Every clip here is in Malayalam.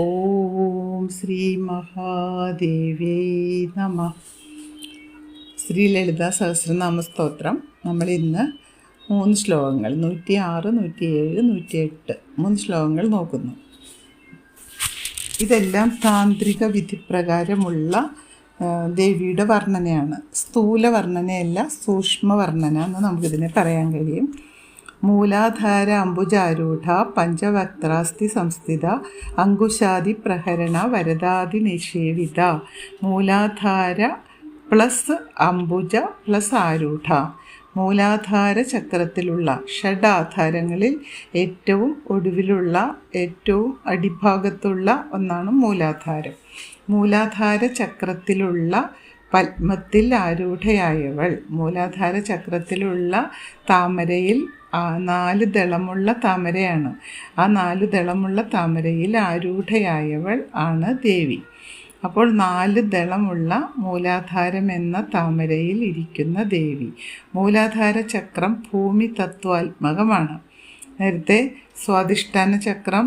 ഓം ശ്രീ മഹാദേവേ നമ. ശ്രീ ലളിതാ സഹസ്രനാമ സ്തോത്രം. നമ്മൾ ഇന്ന് 3 ശ്ലോകങ്ങൾ 106, 107, 108 3 ശ്ലോകങ്ങൾ നോക്കുന്നു. ഇതെല്ലാം താന്ത്രിക വിധിപ്രകാരമുള്ള ദേവിയുടെ വർണ്ണനയാണ്. സ്ഥൂല വർണ്ണനയല്ല, സൂക്ഷ്മ വർണ്ണന എന്ന് നമുക്കിതിനെ പറയാൻ കഴിയും. മൂലാധാര അംബുജാരൂഢ പഞ്ചവക്ത്രാസ്തി സംസ്ഥിത അങ്കുശാദി പ്രഹരണ വരദാദി നിഷേവിത. Muladhara plus Ambuja plus ആരൂഢ. മൂലാധാര ചക്രത്തിലുള്ള ഷഡാധാരങ്ങളിൽ ഏറ്റവും ഒടുവിലുള്ള ഏറ്റവും അടിഭാഗത്തുള്ള ഒന്നാണ് മൂലാധാരം. മൂലാധാര ചക്രത്തിലുള്ള പത്മത്തിൽ ആരൂഢയായവൾ. മൂലാധാര ചക്രത്തിലുള്ള താമരയിൽ 4 ദളമുള്ള താമരയാണ്. ആ 4 ദളമുള്ള താമരയിൽ ആരൂഢയായവൾ ആണ് ദേവി. അപ്പോൾ 4 ദളമുള്ള മൂലാധാരം എന്ന താമരയിൽ ഇരിക്കുന്ന ദേവി. മൂലാധാര ചക്രം ഭൂമി തത്വാത്മകമാണ്. നേരത്തെ സ്വാധിഷ്ഠാന ചക്രം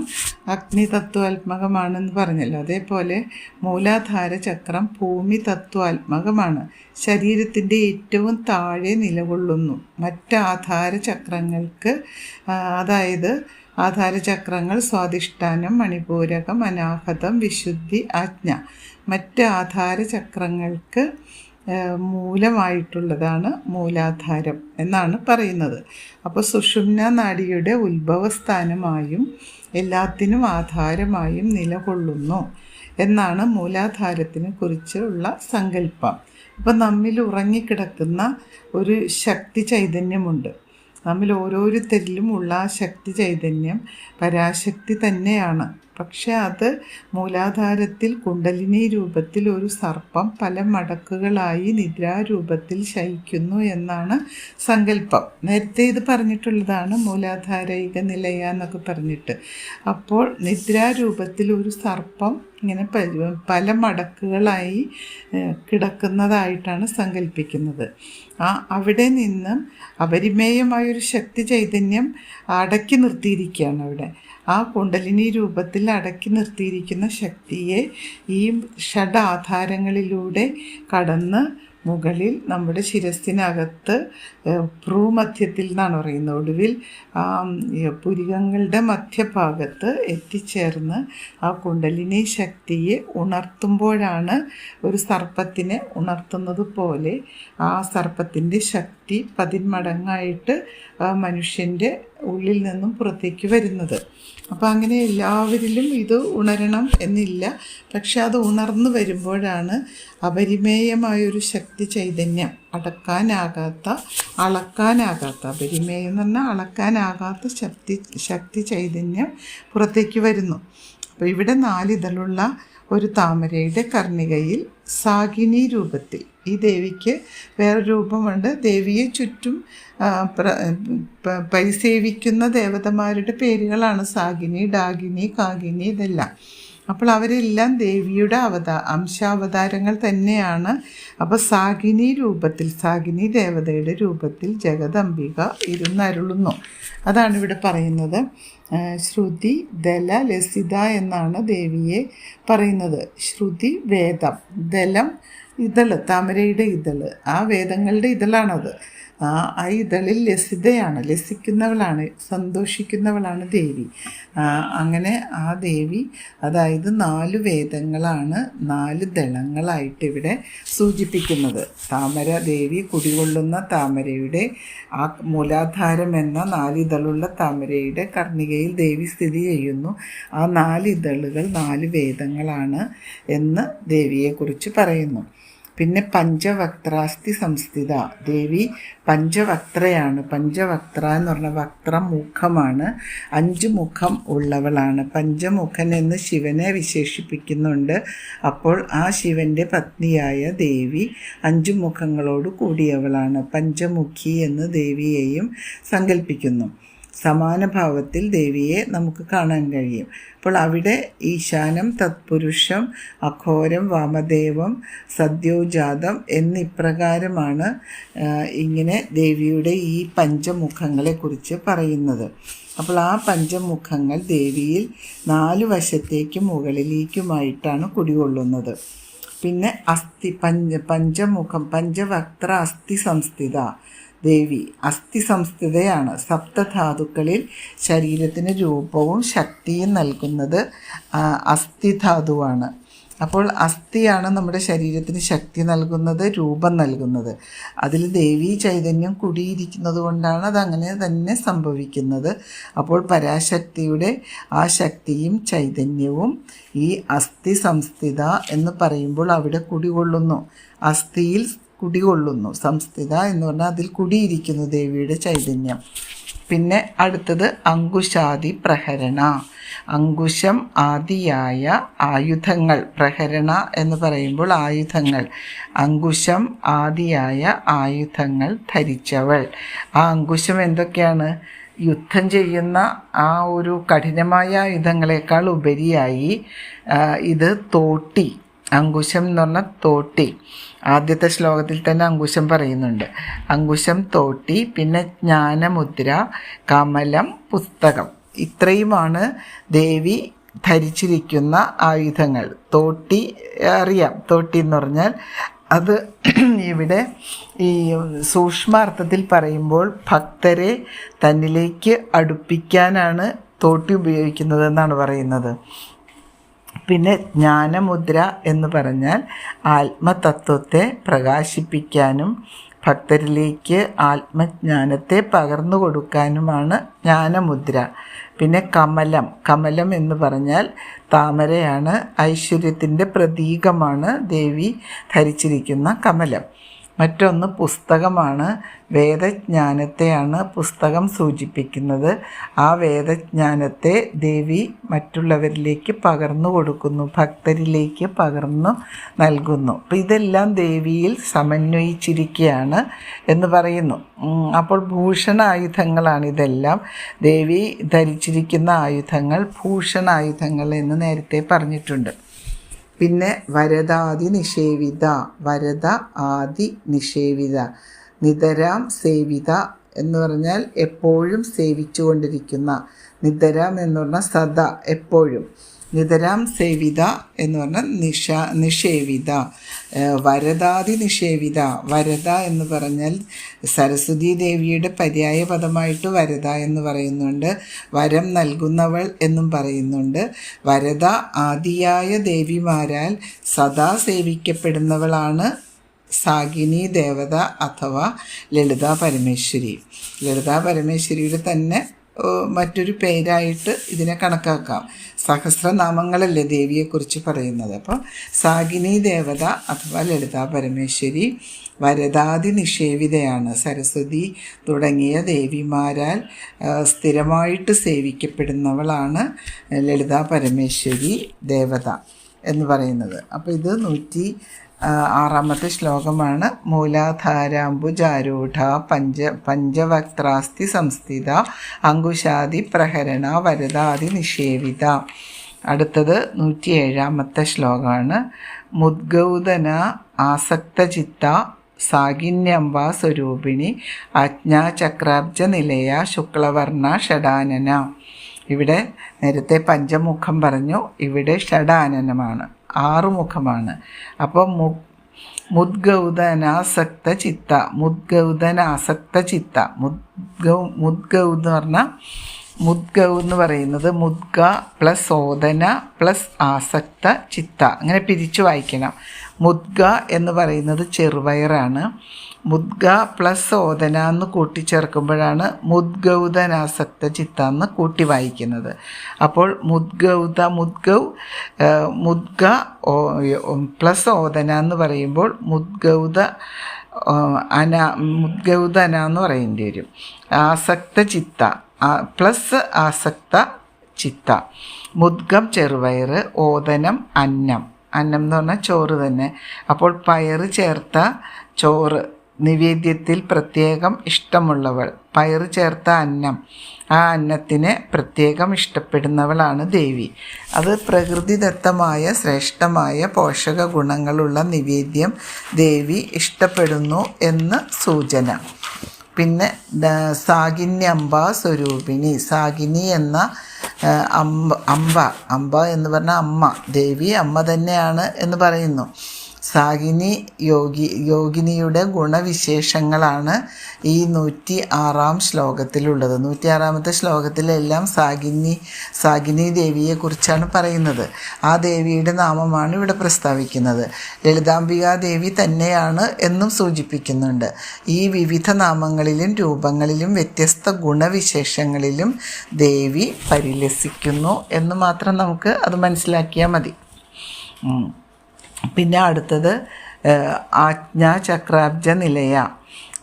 അഗ്നി തത്വാത്മകമാണെന്ന് പറഞ്ഞല്ലോ. അതേപോലെ മൂലാധാര ചക്രം ഭൂമി തത്വാത്മകമാണ്. ശരീരത്തിൻ്റെ ഏറ്റവും താഴെ നിലകൊള്ളുന്നു. മറ്റ് ആധാര ചക്രങ്ങൾക്ക്, അതായത് ആധാരചക്രങ്ങൾ സ്വാധിഷ്ഠാനം, മണിപൂരകം, അനാഹതം, വിശുദ്ധി, ആജ്ഞ, മറ്റ് ആധാരചക്രങ്ങൾക്ക് മൂലമായിട്ടുള്ളതാണ് മൂലാധാരം എന്നാണ് പറയുന്നത്. അപ്പോൾ സുഷുമ്ന നാഡിയുടെ ഉത്ഭവസ്ഥാനമായും എല്ലാത്തിനും ആധാരമായും നിലകൊള്ളുന്നു എന്നാണ് മൂലാധാരത്തിനെ കുറിച്ചുള്ള സങ്കല്പം. അപ്പോൾ നമ്മിൽ ഉറങ്ങിക്കിടക്കുന്ന ഒരു ശക്തി ചൈതന്യമുണ്ട്. നമ്മിൽ ഓരോരുത്തരിലും ഉള്ള ആ ശക്തി ചൈതന്യം പരാശക്തി തന്നെയാണ്. പക്ഷെ അത് മൂലാധാരത്തിൽ കുണ്ടലിനി രൂപത്തിൽ ഒരു സർപ്പം പല മടക്കുകളായി നിദ്രാരൂപത്തിൽ ശയിക്കുന്നു എന്നാണ് സങ്കല്പം. നേരത്തെ ഇത് പറഞ്ഞിട്ടുള്ളതാണ്, മൂലാധാരൈക നിലയ എന്നൊക്കെ പറഞ്ഞിട്ട്. അപ്പോൾ നിദ്രാരൂപത്തിൽ ഒരു സർപ്പം ഇങ്ങനെ പല മടക്കുകളായി കിടക്കുന്നതായിട്ടാണ് സങ്കല്പിക്കുന്നത്. അവിടെ നിന്നും അപരിമേയമായൊരു ശക്തി ചൈതന്യം അടക്കി നിർത്തിയിരിക്കുകയാണ്. അവിടെ ആ കുണ്ടലിനി രൂപത്തിൽ അടക്കി നിർത്തിയിരിക്കുന്ന ശക്തിയെ ഈ ഷഡാധാരങ്ങളിലൂടെ കടന്ന് മുകളിൽ നമ്മുടെ ശിരസ്സിനകത്ത് ഭ്രൂമധ്യത്തിൽ നിന്നാണ് പറയുന്നത്, ഒടുവിൽ പുരികങ്ങളുടെ മധ്യഭാഗത്ത് എത്തിച്ചേർന്ന് ആ കുണ്ടലിനി ശക്തിയെ ഉണർത്തുമ്പോഴാണ് ഒരു സർപ്പത്തിനെ ഉണർത്തുന്നത് പോലെ ആ സർപ്പത്തിൻ്റെ ശക്തി 10 മടങ്ങായിട്ട് മനുഷ്യൻ്റെ ഉള്ളിൽ നിന്നും പുറത്തേക്ക് വരുന്നത്. അപ്പോൾ അങ്ങനെ എല്ലാവരിലും ഇത് ഉണരണം എന്നില്ല. പക്ഷെ അത് ഉണർന്നു വരുമ്പോഴാണ് അപരിമേയമായൊരു ശക്തി ചൈതന്യം, അളക്കാനാകാത്ത അപരിമേയം എന്ന് പറഞ്ഞാൽ അളക്കാനാകാത്ത ശക്തി ചൈതന്യം പുറത്തേക്ക് വരുന്നു. അപ്പോൾ ഇവിടെ 4 ഇതളുള്ള ഒരു താമരയുടെ കർണികയിൽ സാഗിനി രൂപത്തിൽ ഈ ദേവിക്ക് വേറെ രൂപമുണ്ട്. ദേവിയെ ചുറ്റും പരിസേവിക്കുന്ന ദേവതമാരുടെ പേരുകളാണ് സാഗിനി, ഡാഗിനി, കാഗിനി, ഇതെല്ലാം. അപ്പോൾ അവരെല്ലാം ദേവിയുടെ അംശാവതാരങ്ങൾ തന്നെയാണ്. അപ്പോൾ സാഗിനി രൂപത്തിൽ, സാഗിനി ദേവതയുടെ രൂപത്തിൽ ജഗദംബിക ഇരുന്നരുളുന്നു. അതാണ് ഇവിടെ പറയുന്നത്. ശ്രുതി, ദല, ലസിത എന്നാണ് ദേവിയെ പറയുന്നത്. ശ്രുതി വേദം, ദലം ഇതള്, താമരയുടെ ഇതള്, ആ വേദങ്ങളുടെ ഇതളാണത്. ആ ഇതളിൽ ലസിതയാണ്, ലസിക്കുന്നവളാണ്, സന്തോഷിക്കുന്നവളാണ് ദേവി. അങ്ങനെ ആ ദേവി, അതായത് 4 വേദങ്ങളാണ് 4 ദളങ്ങളായിട്ട് ഇവിടെ സൂചിപ്പിക്കുന്നത്. താമര ദേവി കുടികൊള്ളുന്ന താമരയുടെ ആ മൂലാധാരം എന്ന 4 ഇതളുള്ള താമരയുടെ കർണികയിൽ ദേവി സ്ഥിതി ചെയ്യുന്നു. ആ 4 ഇതളുകൾ 4 വേദങ്ങളാണ് എന്ന് ദേവിയെക്കുറിച്ച് പറയുന്നു. പിന്നെ പഞ്ചവക്ത്രാസ്തി സംസ്ഥിത, ദേവി പഞ്ചവക്ത്രയാണ്. പഞ്ചവക്ത്ര എന്ന് പറഞ്ഞാൽ വക്രം മുഖമാണ്, 5 മുഖം ഉള്ളവളാണ്. പഞ്ചമുഖൻ എന്ന് ശിവനെ വിശേഷിപ്പിക്കുന്നുണ്ട്. അപ്പോൾ ആ ശിവൻ്റെ പത്നിയായ ദേവി 5 മുഖങ്ങളോട് കൂടിയവളാണ്. പഞ്ചമുഖി എന്ന് ദേവിയെയും സങ്കല്പിക്കുന്നു. സമാന ഭാവത്തിൽ ദേവിയെ നമുക്ക് കാണാൻ കഴിയും. അപ്പോൾ അവിടെ ഈശാനം, തത്പുരുഷം, അഘോരം, വാമദേവം, സദ്യോജാതം എന്നിപ്രകാരമാണ് ഇങ്ങനെ ദേവിയുടെ ഈ പഞ്ചമുഖങ്ങളെക്കുറിച്ച് പറയുന്നത്. അപ്പോൾ ആ പഞ്ചമുഖങ്ങൾ ദേവിയിൽ 4 വശത്തേക്കും മുകളിലേക്കുമായിട്ടാണ് കുടികൊള്ളുന്നത്. പിന്നെ പഞ്ചമുഖം, പഞ്ചവക്ത്ര അസ്ഥി സംസ്ഥിത ദേവി അസ്ഥി സംസ്ഥിതയാണ്. സപ്തധാതുക്കളിൽ ശരീരത്തിന് രൂപവും ശക്തിയും നൽകുന്നത് അസ്ഥിധാതുവാണ്. അപ്പോൾ അസ്ഥിയാണ് നമ്മുടെ ശരീരത്തിന് ശക്തി നൽകുന്നത്, രൂപം നൽകുന്നത്. അതിൽ ദേവീ ചൈതന്യം കുടിയിരിക്കുന്നത് കൊണ്ടാണ് അതങ്ങനെ തന്നെ സംഭവിക്കുന്നത്. അപ്പോൾ പരാശക്തിയുടെ ആ ശക്തിയും ചൈതന്യവും ഈ അസ്ഥി സംസ്ഥിത എന്ന് പറയുമ്പോൾ അവിടെ കുടികൊള്ളുന്നു, അസ്ഥിയിൽ കുടികൊള്ളുന്നു. സംസ്ഥിത എന്ന് പറഞ്ഞാൽ അതിൽ കുടിയിരിക്കുന്നു ദേവിയുടെ ചൈതന്യം. പിന്നെ അടുത്തത് അങ്കുശാദി പ്രഹരണ. അങ്കുശം ആദിയായ ആയുധങ്ങൾ, പ്രഹരണ എന്ന് പറയുമ്പോൾ ആയുധങ്ങൾ, അങ്കുശം ആദിയായ ആയുധങ്ങൾ ധരിച്ചവൾ. ആ അങ്കുശം എന്തൊക്കെയാണ്? യുദ്ധം ചെയ്യുന്ന ആ ഒരു കഠിനമായ ആയുധങ്ങളെക്കാൾ ഉപരിയായി ഇത് തോട്ടി, അങ്കുശം എന്ന് പറഞ്ഞാൽ തോട്ടി. ആദ്യത്തെ ശ്ലോകത്തിൽ തന്നെ അങ്കുശം പറയുന്നുണ്ട്. അങ്കുശം, തോട്ടി, പിന്നെ ജ്ഞാനമുദ്ര, കമലം, പുസ്തകം. ഇത്രയുമാണ് ദേവി ധരിച്ചിരിക്കുന്ന ആയുധങ്ങൾ. തോട്ടി അറിയാം, തോട്ടി എന്ന് പറഞ്ഞാൽ അത് ഇവിടെ ഈ സൂക്ഷ്മാർത്ഥത്തിൽ പറയുമ്പോൾ ഭക്തരെ തന്നിലേക്ക് അടുപ്പിക്കാനാണ് തോട്ടി ഉപയോഗിക്കുന്നതെന്നാണ് പറയുന്നത്. പിന്നെ ജ്ഞാനമുദ്ര എന്ന് പറഞ്ഞാൽ ആത്മതത്വത്തെ പ്രകാശിപ്പിക്കാനും ഭക്തരിലേക്ക് ആത്മജ്ഞാനത്തെ പകർന്നു കൊടുക്കാനുമാണ് ജ്ഞാനമുദ്ര. പിന്നെ കമലം, കമലം എന്ന് പറഞ്ഞാൽ താമരയാണ്, ഐശ്വര്യത്തിൻ്റെ പ്രതീകമാണ് ദേവി ധരിച്ചിരിക്കുന്ന കമലം. മറ്റൊന്ന് പുസ്തകമാണ്, വേദജ്ഞാനത്തെയാണ് പുസ്തകം സൂചിപ്പിക്കുന്നത്. ആ വേദജ്ഞാനത്തെ ദേവി മറ്റുള്ളവരിലേക്ക് പകർന്നു കൊടുക്കുന്നു, ഭക്തരിലേക്ക് പകർന്നു നൽകുന്നു. അപ്പം ഇതെല്ലാം ദേവിയിൽ സമന്വയിച്ചിരിക്കുകയാണ് എന്ന് പറയുന്നു. അപ്പോൾ ഭൂഷണായുധങ്ങളാണ് ഇതെല്ലാം. ദേവി ധരിച്ചിരിക്കുന്ന ആയുധങ്ങൾ ഭൂഷണായുധങ്ങൾ എന്ന് നേരത്തെ പറഞ്ഞിട്ടുണ്ട്. പിന്നെ വരദാദി നിഷേവിത, വരദ ആദി നിഷേവിത, നിതരാം സേവിത എന്ന് പറഞ്ഞാൽ എപ്പോഴും സേവിച്ചു കൊണ്ടിരിക്കുന്ന, നിതരാം എന്ന് പറഞ്ഞാൽ സദാ എപ്പോഴും, നിതരാം സേവിത എന്ന് പറഞ്ഞാൽ നിഷേവിത. വരദാദി നിഷേവിത, വരദ എന്ന് പറഞ്ഞാൽ സരസ്വതി ദേവിയുടെ പര്യായ പദമായിട്ട് വരദ എന്ന് പറയുന്നുണ്ട്, വരം നൽകുന്നവൾ എന്നും പറയുന്നുണ്ട്. വരദ ആദിയായ ദേവിമാരാൽ സദാ സേവിക്കപ്പെടുന്നവളാണ് സാഗിനി ദേവത അഥവാ ലളിതാ പരമേശ്വരി. ലളിതാ പരമേശ്വരിയുടെ തന്നെ മറ്റൊരു പേരായിട്ട് ഇതിനെ കണക്കാക്കാം. സഹസ്രനാമങ്ങളല്ലേ ദേവിയെക്കുറിച്ച് പറയുന്നത്. അപ്പോൾ സാഗിനി ദേവത അഥവാ ലളിതാ പരമേശ്വരി വരദാദി നിഷേവിതയാണ്. സരസ്വതി തുടങ്ങിയ ദേവിമാരാൽ സ്ഥിരമായിട്ട് സേവിക്കപ്പെടുന്നവളാണ് ലളിതാ പരമേശ്വരി ദേവത എന്ന് പറയുന്നത്. അപ്പോൾ ഇത് 106 ശ്ലോകമാണ്. മൂലാധാരാംബുജാരൂഢ പഞ്ചവക്ത്രാസ്തി സംസ്ഥിത അങ്കുശാദി പ്രഹരണ വരദാദി നിഷേവിത. അടുത്തത് 107 ശ്ലോകമാണ്. മുദ്ഗൗതന ആസക്തചിത്ത സാഗിന്യംബ സ്വരൂപിണി ആജ്ഞാചക്രാബ്ജ നിലയ ശുക്ലവർണ്ണ ഷഡാനന. ഇവിടെ നേരത്തെ പഞ്ചമുഖം പറഞ്ഞു, ഇവിടെ ഷഡാനനമാണ്, 6 മുഖമാണ്. അപ്പോൾ മുദ്ഗൗതനാസക്ത ചിത്ത, മുദ്ഗൗതനാസക്ത ചിത്ത, മുദ്ഗൗ എന്ന് പറഞ്ഞാൽ മുദ്ഗൗ എന്ന് പറയുന്നത് മുദ്ഗ പ്ലസ് ഓദന പ്ലസ് ആസക്ത ചിത്ത, അങ്ങനെ പിരിച്ചു വായിക്കണം. മുദ്ഗ എന്ന് പറയുന്നത് ചെറുപയറാണ്. മുദ്ഗ പ്ലസ് ഓദന എന്ന് കൂട്ടിച്ചേർക്കുമ്പോഴാണ് മുദ്ഗൗതനാസക്ത ചിത്ത എന്ന് കൂട്ടി വായിക്കുന്നത്. അപ്പോൾ മുദ്ഗ പ്ലസ് ഓദന എന്ന് പറയുമ്പോൾ മുദ്ഗൗതന എന്ന് പറയേണ്ടി വരും. ആസക്ത ചിത്ത പ്ലസ് ആസക്ത ചിത്ത. മുദ്ഗം ചെറുപയർ, ഓദനം അന്നം, അന്നം എന്ന് പറഞ്ഞാൽ ചോറ് തന്നെ. അപ്പോൾ പയറ് ചേർത്ത ചോറ്, നിവേദ്യത്തിൽ പ്രത്യേകം ഇഷ്ടമുള്ളവൾ. പയറ് ചേർത്ത അന്നം, ആ അന്നത്തിനെ പ്രത്യേകം ഇഷ്ടപ്പെടുന്നവളാണ് ദേവി. അത് പ്രകൃതിദത്തമായ ശ്രേഷ്ഠമായ പോഷക ഗുണങ്ങളുള്ള നിവേദ്യം ദേവി ഇഷ്ടപ്പെടുന്നു എന്ന് സൂചന. പിന്നെ സാകിന്യംബ സ്വരൂപിണി. സാകിനി എന്ന അംബ എന്ന് പറഞ്ഞ അമ്മ, ദേവി അമ്മ തന്നെയാണ് എന്ന് പറയുന്നു. സാകിനി യോഗിനിയുടെ ഗുണവിശേഷങ്ങളാണ് ഈ 106-ാം ശ്ലോകത്തിലുള്ളത്. 106-ാമത്തെ ശ്ലോകത്തിലെല്ലാം സാകിനി ദേവിയെക്കുറിച്ചാണ് പറയുന്നത്. ആ ദേവിയുടെ നാമമാണ് ഇവിടെ പ്രസ്താവിക്കുന്നത്. ലളിതാംബികാ ദേവി തന്നെയാണ് എന്നും സൂചിപ്പിക്കുന്നുണ്ട്. ഈ വിവിധ നാമങ്ങളിലും രൂപങ്ങളിലും വ്യത്യസ്ത ഗുണവിശേഷങ്ങളിലും ദേവി പരിലസിക്കുന്നു എന്ന് മാത്രം നമുക്ക് അത് മനസ്സിലാക്കിയാൽ മതി. പിന്നെ അടുത്തത് ആജ്ഞാചക്രാബ്ജ നിലയ.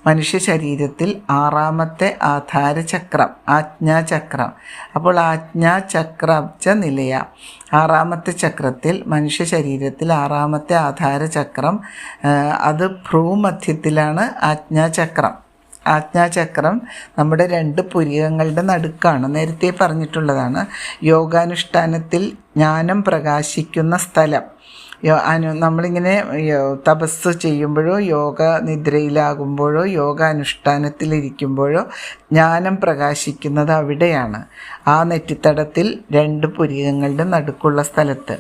മനുഷ്യ ശരീരത്തിൽ 6-ാമത്തെ ആധാരചക്രം ആജ്ഞാചക്രം. അപ്പോൾ ആജ്ഞാചക്രാബ്ജ നിലയ, 6-ാമത്തെ ചക്രത്തിൽ, മനുഷ്യ ശരീരത്തിൽ 6-ാമത്തെ ആധാരചക്രം, അത് ഭ്രൂമധ്യത്തിലാണ് ആജ്ഞാചക്രം. ആജ്ഞാചക്രം നമ്മുടെ 2 പുരികങ്ങളുടെ നടുക്കാണ്. നേരത്തെ പറഞ്ഞിട്ടുള്ളതാണ്. യോഗാനുഷ്ഠാനത്തിൽ ജ്ഞാനം പ്രകാശിക്കുന്ന സ്ഥലം. നമ്മളിങ്ങനെ തപസ് ചെയ്യുമ്പോഴോ യോഗ നിദ്രയിലാകുമ്പോഴോ യോഗാനുഷ്ഠാനത്തിലിരിക്കുമ്പോഴോ ജ്ഞാനം പ്രകാശിക്കുന്നത് അവിടെയാണ്, ആ നെറ്റിത്തടത്തിൽ 2 പുരികങ്ങളുടെ നടുക്കുള്ള സ്ഥലത്ത്.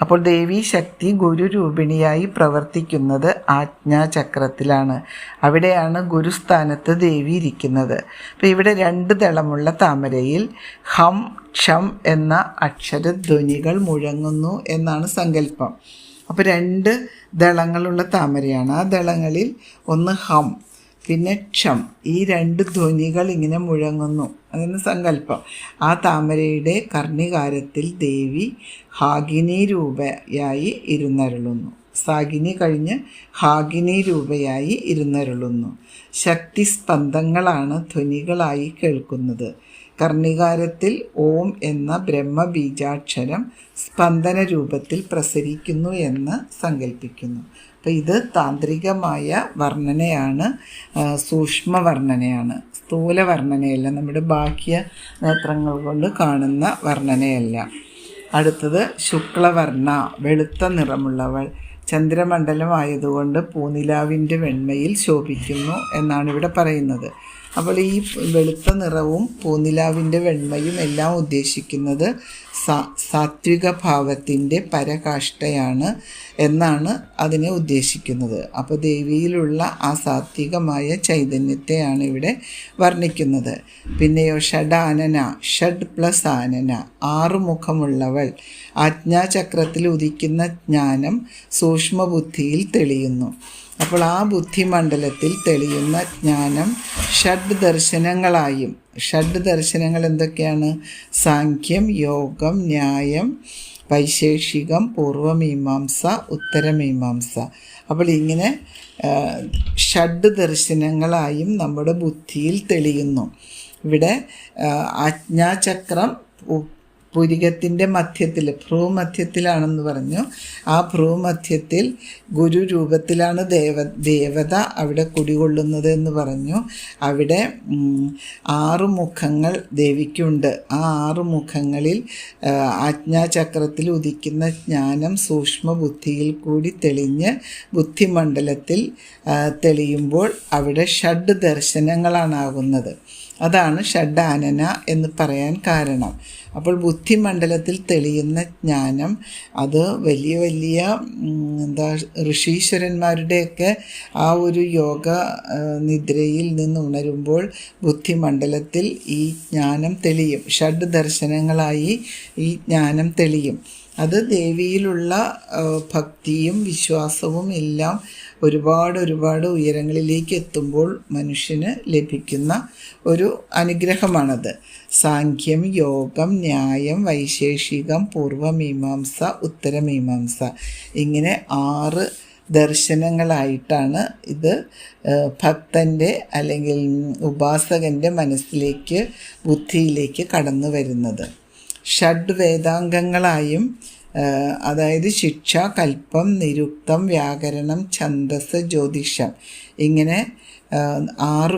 അപ്പോൾ ദേവി ശക്തി ഗുരുരൂപിണിയായി പ്രവർത്തിക്കുന്നത് ആജ്ഞാചക്രത്തിലാണ്. അവിടെയാണ് ഗുരുസ്ഥാനത്ത് ദേവി ഇരിക്കുന്നത്. അപ്പോൾ ഇവിടെ 2 ദളമുള്ള താമരയിൽ ഹം ഷം എന്ന അക്ഷരധ്വനികൾ മുഴങ്ങുന്നു എന്നാണ് സങ്കല്പം. അപ്പോൾ 2 ദളങ്ങളുള്ള താമരയാണ്. ആ ദളങ്ങളിൽ ഒന്ന് ഹം, പിന്നെ ഷം, ഈ 2 ധ്വനികൾ ഇങ്ങനെ മുഴങ്ങുന്നു അതെന്ന് സങ്കല്പം. ആ താമരയുടെ കർണികാരത്തിൽ ദേവി ഹാഗിനി രൂപയായി ഇരുന്നരുളുന്നു. സാഗിനി കഴിഞ്ഞ് ഹാഗിനി രൂപയായി ഇരുന്നരുളുന്നു. ശക്തി സ്പന്ദങ്ങളാണ് ധ്വനികളായി കേൾക്കുന്നത്. കർണികാരത്തിൽ ഓം എന്ന ബ്രഹ്മബീജാക്ഷരം സ്പന്ദന രൂപത്തിൽ പ്രസരിക്കുന്നു എന്ന് സങ്കല്പിക്കുന്നു. അപ്പോൾ ഇത് താന്ത്രികമായ വർണ്ണനയാണ്, സൂക്ഷ്മ വർണ്ണനയാണ്, സ്ഥൂല വർണ്ണനയല്ല, നമ്മുടെ ബാഹ്യ നേത്രങ്ങൾ കൊണ്ട് കാണുന്ന വർണ്ണനയല്ല. അടുത്തത് ശുക്ലവർണ്ണ, വെളുത്ത നിറമുള്ളവൾ. ചന്ദ്രമണ്ഡലമായതുകൊണ്ട് പൂനിലാവിൻ്റെ വെണ്മയിൽ ശോഭിക്കുന്നു എന്നാണ് ഇവിടെ പറയുന്നത്. അപ്പോൾ ഈ വെളുത്ത നിറവും പൂനിലാവിൻ്റെ വെണ്മയും എല്ലാം ഉദ്ദേശിക്കുന്നത് സാത്വിക ഭാവത്തിൻ്റെ പരകാഷ്ഠയാണ് എന്നാണ് അതിനെ ഉദ്ദേശിക്കുന്നത്. അപ്പോൾ ദേവിയിലുള്ള ആ സാത്വികമായ ചൈതന്യത്തെയാണ് ഇവിടെ വർണ്ണിക്കുന്നത്. പിന്നെയോ ഷഡാനന, ഷഡ് പ്ലസ് ആനന, 6 മുഖമുള്ളവൾ. ആജ്ഞാചക്രത്തിൽ ഉദിക്കുന്ന ജ്ഞാനം സൂക്ഷ്മബുദ്ധിയിൽ തെളിയുന്നു. അപ്പോൾ ആ ബുദ്ധിമണ്ഡലത്തിൽ തെളിയുന്ന ജ്ഞാനം ഷഡ് ദർശനങ്ങളായും, ഷഡ് ദർശനങ്ങൾ എന്തൊക്കെയാണ്? സാഖ്യം, യോഗം, ന്യായം, വൈശേഷികം, പൂർവമീമാംസ, ഉത്തരമീമാംസ. അപ്പോൾ ഇങ്ങനെ ഷഡ് ദർശനങ്ങളായും നമ്മുടെ ബുദ്ധിയിൽ തെളിയുന്നു. ഇവിടെ ആജ്ഞാചക്രം പുരികത്തിൻ്റെ മധ്യത്തിൽ, ഭ്രൂമധ്യത്തിലാണെന്ന് പറഞ്ഞു. ആ ഭ്രൂമധ്യത്തിൽ ഗുരു രൂപത്തിലാണ് ദേവത അവിടെ കുടികൊള്ളുന്നത് എന്ന് പറഞ്ഞു. അവിടെ 6 മുഖങ്ങൾ ദേവിക്കുണ്ട്. ആ 6 മുഖങ്ങളിൽ ആജ്ഞാചക്രത്തിൽ ഉദിക്കുന്ന ജ്ഞാനം സൂക്ഷ്മ ബുദ്ധിയിൽ കൂടി തെളിഞ്ഞ് ബുദ്ധിമണ്ഡലത്തിൽ തെളിയുമ്പോൾ അവിടെ ഷഡ് ദർശനങ്ങളാണാകുന്നത്. അതാണ് ഷഡാനന എന്ന് പറയാൻ കാരണം. അപ്പോൾ ബുദ്ധിമണ്ഡലത്തിൽ തെളിയുന്ന ജ്ഞാനം അത് വലിയ വലിയ ഋഷീശ്വരന്മാരുടെയൊക്കെ ആ ഒരു യോഗ നിദ്രയിൽ നിന്ന് ഉണരുമ്പോൾ ബുദ്ധിമണ്ഡലത്തിൽ ഈ ജ്ഞാനം തെളിയും. ഷഡ് ദർശനങ്ങളായി ഈ ജ്ഞാനം തെളിയും. അത് ദേവിയിലുള്ള ഭക്തിയും വിശ്വാസവും എല്ലാം ഒരുപാട് ഉയരങ്ങളിലേക്ക് എത്തുമ്പോൾ മനുഷ്യന് ലഭിക്കുന്ന ഒരു അനുഗ്രഹമാണത്. സാഖ്യം, യോഗം, ന്യായം, വൈശേഷികം, പൂർവമീമാംസ, ഉത്തരമീമാംസ, ഇങ്ങനെ 6 ദർശനങ്ങളായിട്ടാണ് ഇത് ഭക്തൻ്റെ അല്ലെങ്കിൽ ഉപാസകൻ്റെ മനസ്സിലേക്ക്, ബുദ്ധിയിലേക്ക് കടന്നു വരുന്നത്. ഷഡ് വേദാംഗങ്ങളായും അതായത് ശിക്ഷ, കൽപ്പം, നിരുക്തം, വ്യാകരണം, ഛന്ദസ്, ജ്യോതിഷം ഇങ്ങനെ 6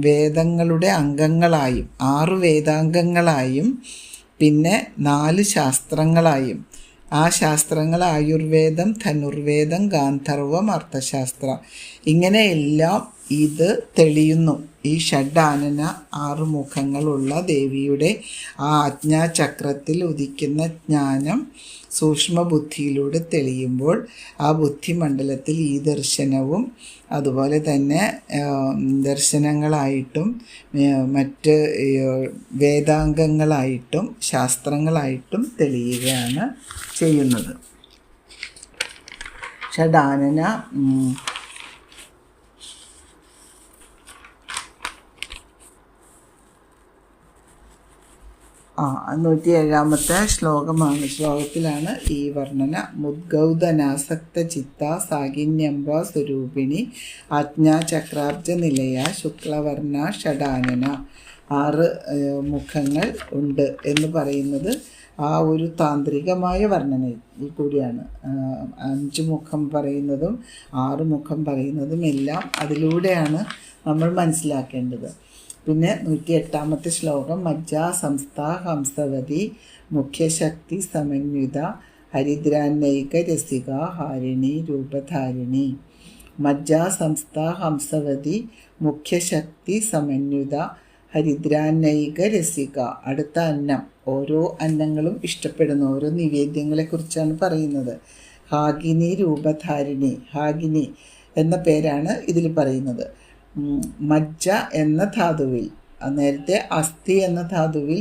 വേദങ്ങളുടെ അംഗങ്ങളായും 6 വേദാംഗങ്ങളായും പിന്നെ 4 ശാസ്ത്രങ്ങളായും. ആ ശാസ്ത്രങ്ങൾ ആയുർവേദം, ധനുർവേദം, ഗാന്ധർവം, അർത്ഥശാസ്ത്രം ഇങ്ങനെയെല്ലാം ഇത് തെളിയുന്നു. ഈ ഷഡ്ആനന 6 മുഖങ്ങളുള്ള ദേവിയുടെ ആ ആജ്ഞാചക്രത്തിൽ ഉദിക്കുന്ന ജ്ഞാനം സൂക്ഷ്മബുദ്ധിയിലൂടെ തെളിയുമ്പോൾ ആ ബുദ്ധിമണ്ഡലത്തിൽ ഈ ദർശനവും അതുപോലെ തന്നെ ദർശനങ്ങളായിട്ടും മറ്റ് വേദാംഗങ്ങളായിട്ടും ശാസ്ത്രങ്ങളായിട്ടും തെളിയുകയാണ് ചെയ്യുന്നത്. ഷഡാനന 107-ാമത്തെ ശ്ലോകത്തിലാണ് ഈ വർണ്ണന. മുദ്ഗൗതനാസക്ത ചിത്ത സാകിന്യംബ സ്വരൂപിണി ആജ്ഞാചക്രാബ്ജ നിലയ ശുക്ലവർണ്ണ ഷഡാനന. 6 മുഖങ്ങൾ ഉണ്ട് എന്ന് പറയുന്നത് ആ ഒരു താന്ത്രികമായ വർണ്ണനയിൽ കൂടിയാണ്. 5 മുഖം പറയുന്നതും 6 മുഖം പറയുന്നതും എല്ലാം അതിലൂടെയാണ് നമ്മൾ മനസ്സിലാക്കേണ്ടത്. പിന്നെ 108-ാമത്തെ ശ്ലോകം. മജ്ജാ സംസ്ഥ ഹംസവതി മുഖ്യശക്തി സമന്വിത ഹരിദ്രാന്നൈക രസിക ഹാരിണി രൂപധാരിണി. മജ്ജാ സംസ്ഥ ഹംസവതി മുഖ്യശക്തി സമന്വിത ഹരിദ്രാന്നൈക രസിക. അടുത്ത അന്നം. ഓരോ അന്നങ്ങളും ഇഷ്ടപ്പെടുന്ന ഓരോ നിവേദ്യങ്ങളെക്കുറിച്ചാണ് പറയുന്നത്. ഹാഗിനി രൂപധാരിണി. ഹാഗിനി എന്ന പേരാണ് ഇതിൽ പറയുന്നത്. മജ്ജ എന്ന ധാതുവിൽ, നേരത്തെ അസ്ഥി എന്ന ധാതുവിൽ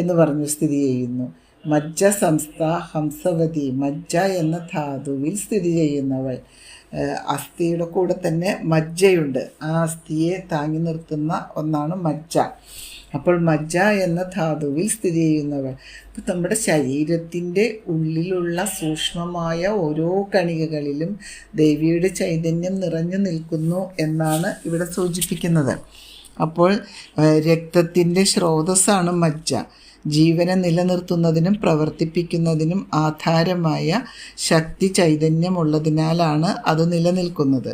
എന്ന് പറഞ്ഞു സ്ഥിതി ചെയ്യുന്നു. മജ്ജ സംസ്ഥ ഹംസവതി. മജ്ജ എന്ന ധാതുവിൽ സ്ഥിതി ചെയ്യുന്നവൾ. അസ്ഥിയുടെ കൂടെ തന്നെ മജ്ജയുണ്ട്. ആ അസ്ഥിയെ താങ്ങി നിർത്തുന്ന ഒന്നാണ് മജ്ജ. അപ്പോൾ മജ്ജ എന്ന ധാതുവിൽ സ്ഥിതി ചെയ്യുന്നവൾ. അപ്പം നമ്മുടെ ശരീരത്തിൻ്റെ ഉള്ളിലുള്ള സൂക്ഷ്മമായ ഓരോ കണികകളിലും ദേവിയുടെ ചൈതന്യം നിറഞ്ഞു നിൽക്കുന്നു എന്നാണ് ഇവിടെ സൂചിപ്പിക്കുന്നത്. അപ്പോൾ രക്തത്തിൻ്റെ സ്രോതസ്സാണ് മജ്ജ. ജീവനെ നിലനിർത്തുന്നതിനും പ്രവർത്തിപ്പിക്കുന്നതിനും ആധാരമായ ശക്തി ചൈതന്യമുള്ളതിനാലാണ് അത് നിലനിൽക്കുന്നത്.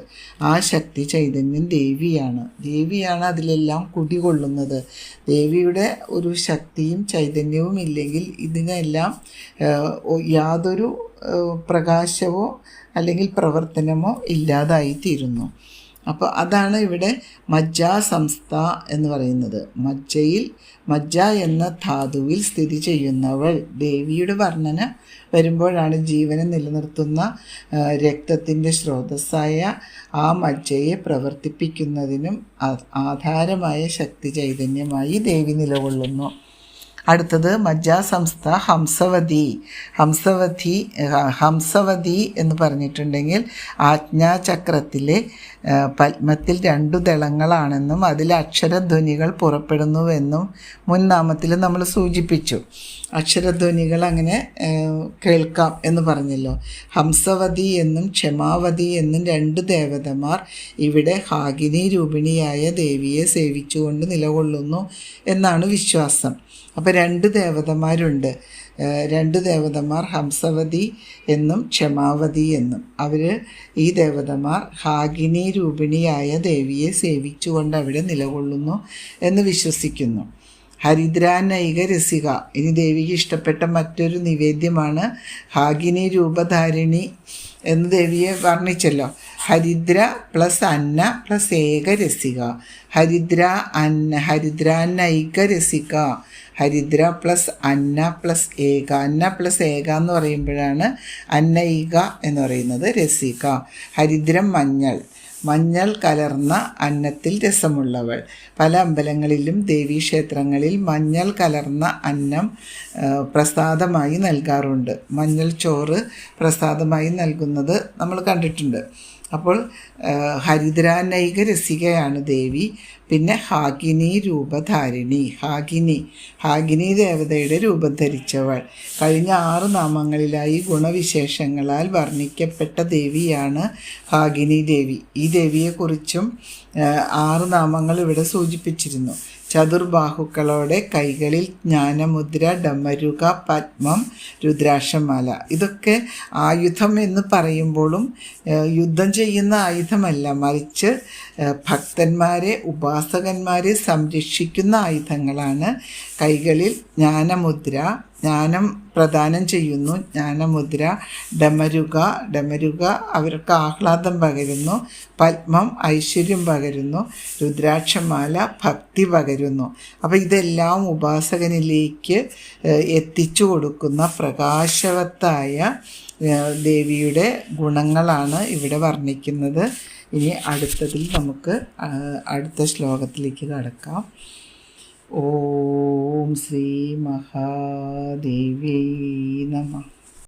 ആ ശക്തി ചൈതന്യം ദേവിയാണ് അതിലെല്ലാം കുടികൊള്ളുന്നത്. ദേവിയുടെ ഒരു ശക്തിയും ചൈതന്യവും ഇല്ലെങ്കിൽ ഇതിനെല്ലാം യാതൊരു പ്രകാശമോ അല്ലെങ്കിൽ പ്രവർത്തനമോ ഇല്ലാതായിത്തീരുന്നു. അപ്പോൾ അതാണ് ഇവിടെ മജ്ജാ സംസ്ഥ എന്ന് പറയുന്നത്. മജ്ജ എന്ന ധാതുവിൽ സ്ഥിതി ചെയ്യുന്നവൾ. ദേവിയുടെ വർണ്ണന വരുമ്പോഴാണ് ജീവനെ നിലനിർത്തുന്ന രക്തത്തിൻ്റെ സ്രോതസ്സായ ആ മജ്ജയെ പ്രവർത്തിപ്പിക്കുന്നതിനും ആധാരമായ ശക്തി ചൈതന്യമായി ദേവി നിലകൊള്ളുന്നു. അടുത്തത് മജ്ജാ സംസ്ഥ ഹംസവതി എന്ന് പറഞ്ഞിട്ടുണ്ടെങ്കിൽ ആജ്ഞാചക്രത്തിലെ പത്മത്തിൽ 2 ദളങ്ങളാണെന്നും അതിൽ അക്ഷരധ്വനികൾ പുറപ്പെടുന്നുവെന്നും മുൻ നാമത്തിൽ നമ്മൾ സൂചിപ്പിച്ചു. അക്ഷരധ്വനികൾ അങ്ങനെ കേൾക്കാം എന്ന് പറഞ്ഞല്ലോ. ഹംസവതി എന്നും ക്ഷമാവതി എന്നും 2 ദേവതമാർ ഇവിടെ ഹാഗിനി രൂപിണിയായ ദേവിയെ സേവിച്ചുകൊണ്ട് നിലകൊള്ളുന്നു എന്നാണ് വിശ്വാസം. അപ്പോൾ 2 ദേവതമാരുണ്ട്. 2 ദേവതമാർ ഹംസവതി എന്നും ക്ഷമാവതി എന്നും. ഈ ദേവതമാർ ഹാഗിനി രൂപിണിയായ ദേവിയെ സേവിച്ചുകൊണ്ട് അവിടെ നിലകൊള്ളുന്നു എന്ന് വിശ്വസിക്കുന്നു. ഹരിദ്രാനൈക രസിക. ഇനി ദേവിക്ക് ഇഷ്ടപ്പെട്ട മറ്റൊരു നിവേദ്യമാണ് ഹാഗിനി രൂപധാരിണി എന്ന് ദേവിയെ വർണ്ണിച്ചല്ലോ. ഹരിദ്ര പ്ലസ് അന്ന പ്ലസ് ഏക രസിക. ഹരിദ്രാനൈക രസിക. ഹരിദ്ര പ്ലസ് അന്ന പ്ലസ് ഏക. അന്ന പ്ലസ് ഏക എന്ന് പറയുമ്പോഴാണ് അന്നൈക എന്ന് പറയുന്നത്. രസിക. ഹരിദ്രം മഞ്ഞൾ കലർന്ന അന്നത്തിൽ രസമുള്ളവൾ. പല അമ്പലങ്ങളിലും ദേവീക്ഷേത്രങ്ങളിൽ മഞ്ഞൾ കലർന്ന അന്നം പ്രസാദമായി നൽകാറുണ്ട്. മഞ്ഞൾ ചോറ് പ്രസാദമായി നൽകുന്നത് നമ്മൾ കണ്ടിട്ടുണ്ട്. അപ്പോൾ ഹരിദ്രാനൈക രസികയാണ് ദേവി. പിന്നെ ഹാഗിനി രൂപധാരിണി. ഹാഗിനി ദേവതയുടെ രൂപം ധരിച്ചവൾ. കഴിഞ്ഞ 6 നാമങ്ങളിലായി ഗുണവിശേഷങ്ങളാൽ വർണ്ണിക്കപ്പെട്ട ദേവിയാണ് ഹാഗിനി ദേവി. ഈ ദേവിയെക്കുറിച്ചും 6 നാമങ്ങൾ ഇവിടെ സൂചിപ്പിച്ചിരുന്നു. ചതുർബാഹുക്കളോടെ കൈകളിൽ ജ്ഞാനമുദ്ര, ഡമരുക, പത്മം, രുദ്രാക്ഷമാല. ഇതൊക്കെ ആയുധം എന്ന് പറയുമ്പോഴും യുദ്ധം ചെയ്യുന്ന ആയുധമല്ല, മറിച്ച് ഭക്തന്മാരെ, ഉപാസകന്മാരെ സംരക്ഷിക്കുന്ന ആയുധങ്ങളാണ്. കൈകളിൽ ജ്ഞാനമുദ്ര, ജ്ഞാനം പ്രദാനം ചെയ്യുന്നു, ജ്ഞാനമുദ്ര. ഡമരുക അവർക്ക് ആഹ്ലാദം പകരുന്നു. പത്മം ഐശ്വര്യം പകരുന്നു. രുദ്രാക്ഷമാല ഭക്തി പകരുന്നു. അപ്പോൾ ഇതെല്ലാം ഉപാസകനിലേക്ക് എത്തിച്ചു കൊടുക്കുന്ന പ്രകാശവത്തായ ദേവിയുടെ ഗുണങ്ങളാണ് ഇവിടെ വർണ്ണിക്കുന്നത്. ഇനി അടുത്തതിൽ നമുക്ക് അടുത്ത ശ്ലോകത്തിലേക്ക് കടക്കാം. ഓം ശ്രീ മഹാദേവി